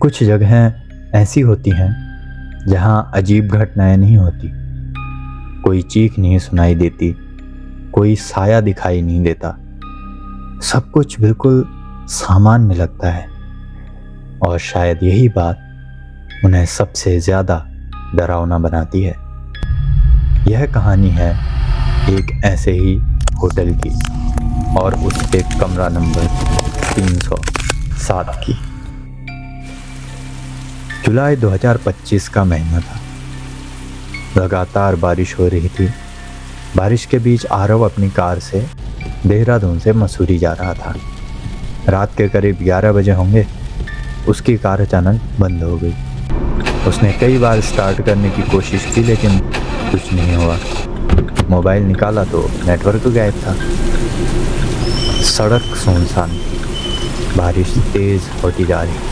कुछ जगहें ऐसी होती हैं जहां अजीब घटनाएं नहीं होती, कोई चीख नहीं सुनाई देती, कोई साया दिखाई नहीं देता, सब कुछ बिल्कुल सामान्य लगता है। और शायद यही बात उन्हें सबसे ज़्यादा डरावना बनाती है। यह कहानी है एक ऐसे ही होटल की और उसके कमरा नंबर 307 की। जुलाई 2025 का महीना था। लगातार बारिश हो रही थी। बारिश के बीच आरव अपनी कार से देहरादून से मसूरी जा रहा था। रात के करीब 11 बजे होंगे। उसकी कार अचानक बंद हो गई। उसने कई बार स्टार्ट करने की कोशिश की लेकिन कुछ नहीं हुआ। मोबाइल निकाला तो नेटवर्क गायब था। सड़क सुनसान, बारिश तेज होती जा रही।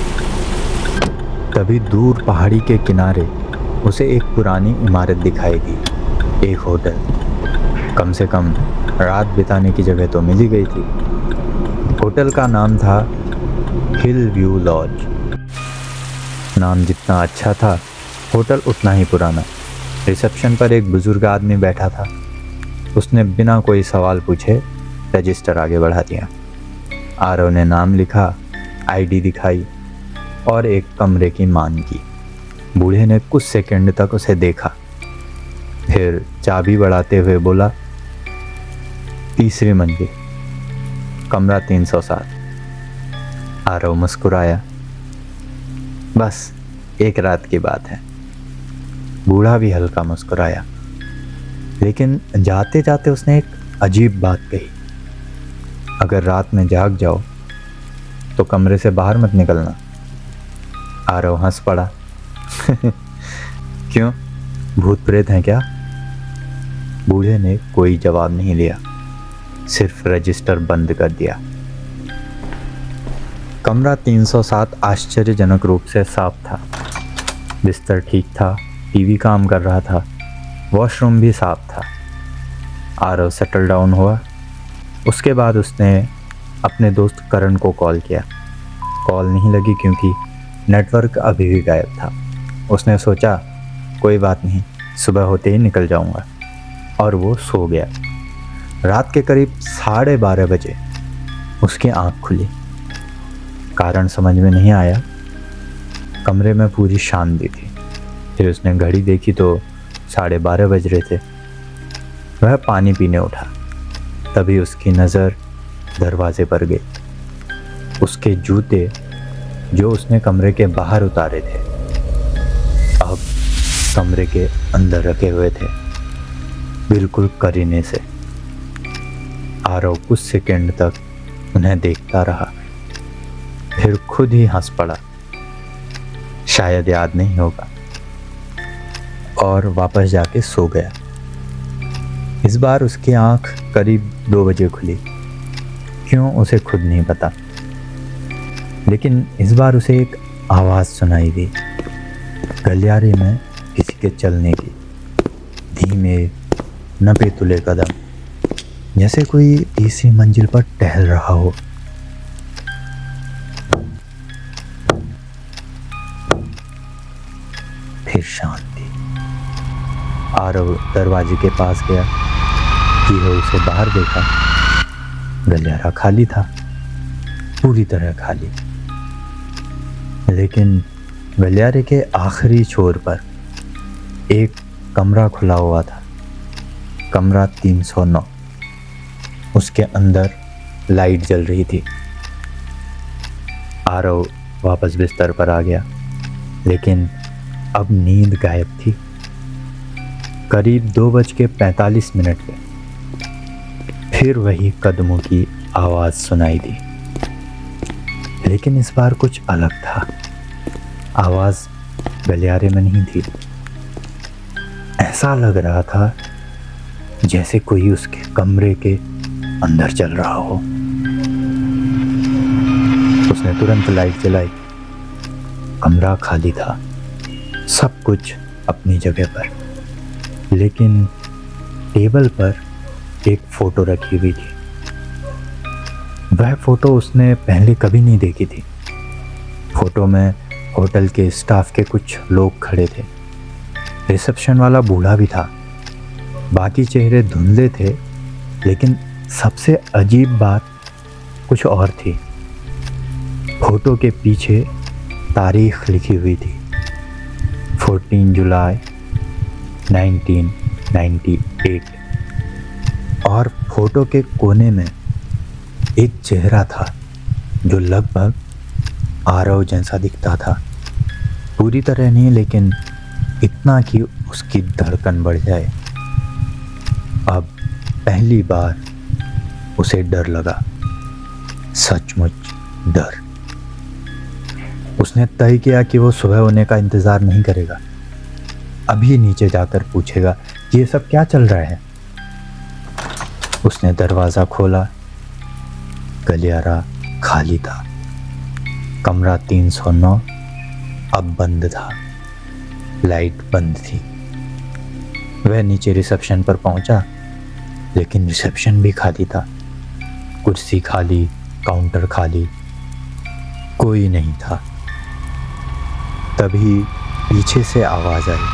तभी दूर पहाड़ी के किनारे उसे एक पुरानी इमारत दिखाई दी। एक होटल। कम से कम रात बिताने की जगह तो मिल ही गई थी। होटल का नाम था हिल व्यू लॉज। नाम जितना अच्छा था, होटल उतना ही पुराना। रिसेप्शन पर एक बुजुर्ग आदमी बैठा था। उसने बिना कोई सवाल पूछे रजिस्टर आगे बढ़ा दिया। आरव ने नाम लिखा, आईडी दिखाई और एक कमरे की मांग की। बूढ़े ने कुछ सेकंड तक उसे देखा, फिर चाबी बढ़ाते हुए बोला, 3री मंजिल, कमरा 307। आरव मुस्कुराया। बस एक रात की बात है। बूढ़ा भी हल्का मुस्कुराया, लेकिन जाते जाते उसने एक अजीब बात कही, अगर रात में जाग जाओ तो कमरे से बाहर मत निकलना। आरव हंस पड़ा। क्यों, भूत प्रेत हैं क्या? बूढ़े ने कोई जवाब नहीं लिया, सिर्फ रजिस्टर बंद कर दिया। कमरा 307 आश्चर्यजनक रूप से साफ था। बिस्तर ठीक था, टीवी काम कर रहा था, वॉशरूम भी साफ था। आरव सेटल डाउन हुआ। उसके बाद उसने अपने दोस्त करण को कॉल किया। कॉल नहीं लगी क्योंकि नेटवर्क अभी भी गायब था। उसने सोचा कोई बात नहीं, सुबह होते ही निकल जाऊंगा, और वो सो गया। रात के करीब 12:30 बजे उसकी आंख खुली। कारण समझ में नहीं आया। कमरे में पूरी शांति थी। फिर उसने घड़ी देखी तो 12:30 बज रहे थे। वह पानी पीने उठा, तभी उसकी नज़र दरवाजे पर गई। उसके जूते जो उसने कमरे के बाहर उतारे थे, अब कमरे के अंदर रखे हुए थे, बिल्कुल करीने से। आरव कुछ सेकंड तक उन्हें देखता रहा, फिर खुद ही हंस पड़ा। शायद याद नहीं होगा, और वापस जाके सो गया। इस बार उसकी आंख करीब 2 बजे खुली। क्यों, उसे खुद नहीं पता। लेकिन इस बार उसे एक आवाज़ सुनाई दी, गलियारे में किसी के चलने की, धीमे नपे तुले कदम, जैसे कोई 3री मंजिल पर टहल रहा हो। फिर शांति। आरव दरवाजे के पास गया, हीरो उसे बाहर देखा। गलियारा खाली था, पूरी तरह खाली। लेकिन गलियारे के आखिरी छोर पर एक कमरा खुला हुआ था, कमरा 309। उसके अंदर लाइट जल रही थी। आरव वापस बिस्तर पर आ गया, लेकिन अब नींद गायब थी। करीब 2:45 पे फिर वही कदमों की आवाज़ सुनाई दी, लेकिन इस बार कुछ अलग था। आवाज़ गलियारे में नहीं थी। ऐसा लग रहा था जैसे कोई उसके कमरे के अंदर चल रहा हो। उसने तुरंत लाइट जलाई। कमरा खाली था, सब कुछ अपनी जगह पर, लेकिन टेबल पर एक फ़ोटो रखी हुई थी। वह फ़ोटो उसने पहले कभी नहीं देखी थी। फ़ोटो में होटल के स्टाफ के कुछ लोग खड़े थे। रिसेप्शन वाला बूढ़ा भी था। बाकी चेहरे धुंधले थे, लेकिन सबसे अजीब बात कुछ और थी। फोटो के पीछे तारीख लिखी हुई थी, 14 जुलाई 1998। और फोटो के कोने में एक चेहरा था जो लगभग आरव जैसा दिखता था। पूरी तरह नहीं, लेकिन इतना कि उसकी धड़कन बढ़ जाए। अब पहली बार उसे डर लगा, सचमुच डर। उसने तय किया कि वो सुबह होने का इंतज़ार नहीं करेगा। अभी नीचे जाकर पूछेगा कि ये सब क्या चल रहा है। उसने दरवाज़ा खोला। गलियारा खाली था। कमरा 309 अब बंद था। लाइट बंद थी। वह नीचे रिसेप्शन पर पहुंचा, लेकिन रिसेप्शन भी खाली था। कुर्सी खाली, काउंटर खाली, कोई नहीं था। तभी पीछे से आवाज़ आई,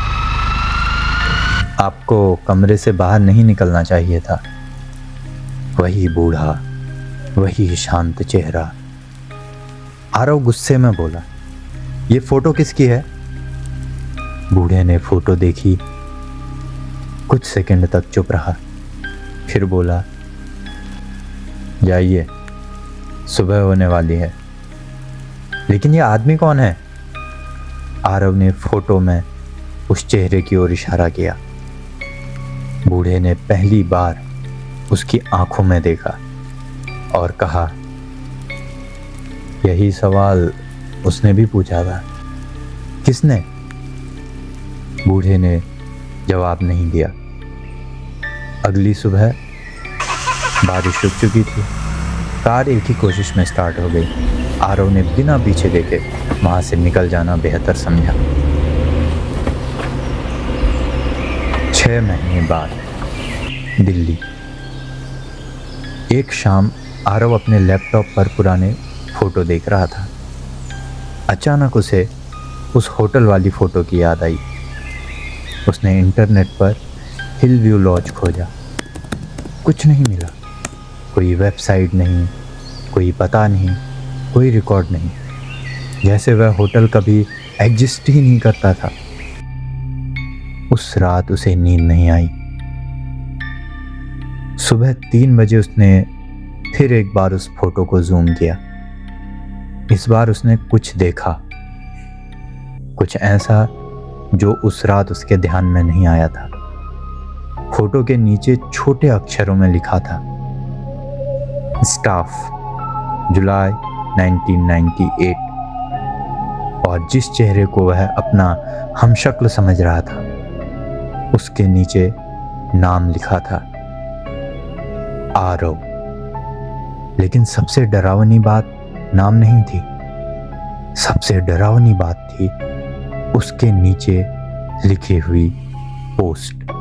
आपको कमरे से बाहर नहीं निकलना चाहिए था। वही बूढ़ा, वही शांत चेहरा। आरव गुस्से में बोला, ये फोटो किसकी है? बूढ़े ने फोटो देखी, कुछ सेकंड तक चुप रहा, फिर बोला, जाइए, सुबह होने वाली है। लेकिन ये आदमी कौन है? आरव ने फोटो में उस चेहरे की ओर इशारा किया। बूढ़े ने पहली बार उसकी आंखों में देखा और कहा, यही सवाल उसने भी पूछा था। किसने? बूढ़े ने जवाब नहीं दिया। अगली सुबह बारिश रुक चुकी थी। कार एक ही कोशिश में स्टार्ट हो गई। आरव ने बिना पीछे देखे वहां से निकल जाना बेहतर समझा। 6 महीने बाद दिल्ली। एक शाम आरव अपने लैपटॉप पर पुराने फोटो देख रहा था। अचानक उसे उस होटल वाली फ़ोटो की याद आई। उसने इंटरनेट पर हिल व्यू लॉज खोजा। कुछ नहीं मिला। कोई वेबसाइट नहीं, कोई पता नहीं, कोई रिकॉर्ड नहीं। जैसे वह होटल कभी एग्जिस्ट ही नहीं करता था। उस रात उसे नींद नहीं आई। सुबह 3 बजे उसने फिर एक बार उस फोटो को जूम किया। इस बार उसने कुछ देखा, कुछ ऐसा जो उस रात उसके ध्यान में नहीं आया था। फोटो के नीचे छोटे अक्षरों में लिखा था, स्टाफ, जुलाई 1998। और जिस चेहरे को वह अपना हमशक्ल समझ रहा था, उसके नीचे नाम लिखा था, आरव। लेकिन सबसे डरावनी बात नाम नहीं थी। सबसे डरावनी बात थी उसके नीचे लिखी हुई पोस्ट।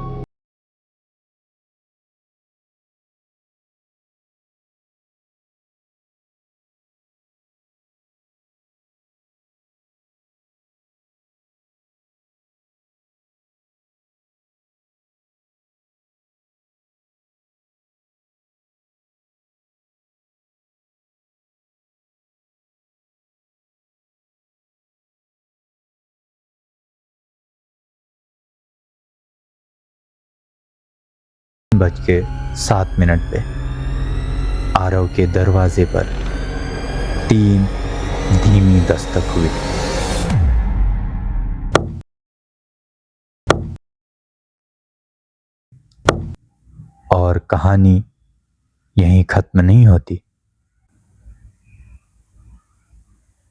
बज के 7 मिनट पे आरव के दरवाजे पर 3 धीमी दस्तक हुई। और कहानी यहीं खत्म नहीं होती।